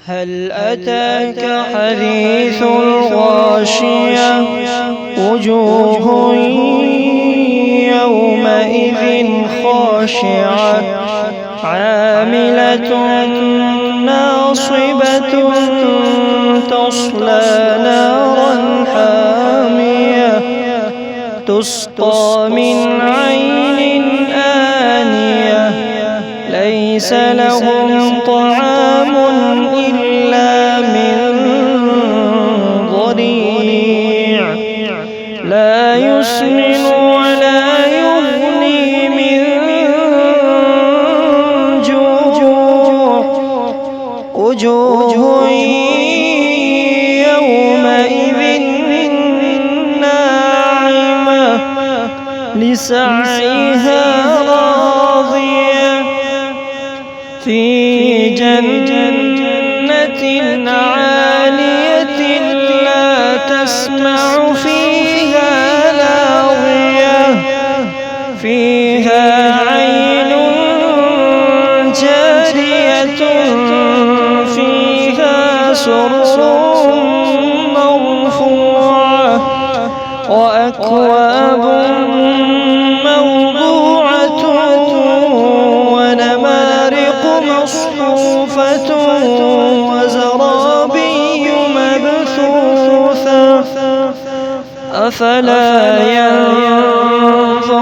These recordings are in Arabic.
هل أتاك حديث الغاشية وجوه يومئذ خاشعة عاملة ناصبة تصلى نارا حامية تسقى من عين آنية ليس لهم طعام إلا من ضريع لا يسمن ولا يغني من جوع وجوه يومئذ ناعمة لسعيها راضية في جنة عالية لا تسمع فيها لاغية فيها عين جارية فيها سرر مرفوعة وأكواب موضوعة ونمارق مصفوفة وزرابي مبثوثة أفلا ينظرون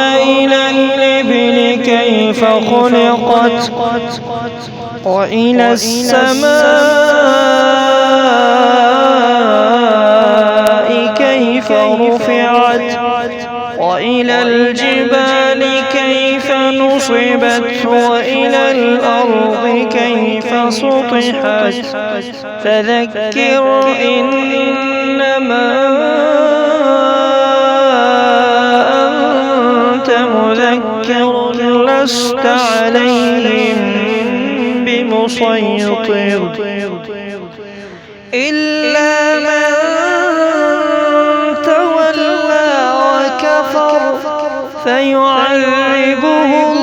إلى الإبل كيف خلقت وإلى السماء كيف رفعت وإلى الجبال كيف نصبت وإلى الأرض كيف سطحت فذكر إنما أنت مذكر لست عليهم بمسيطر إلا من تولى وكفر فيعذبه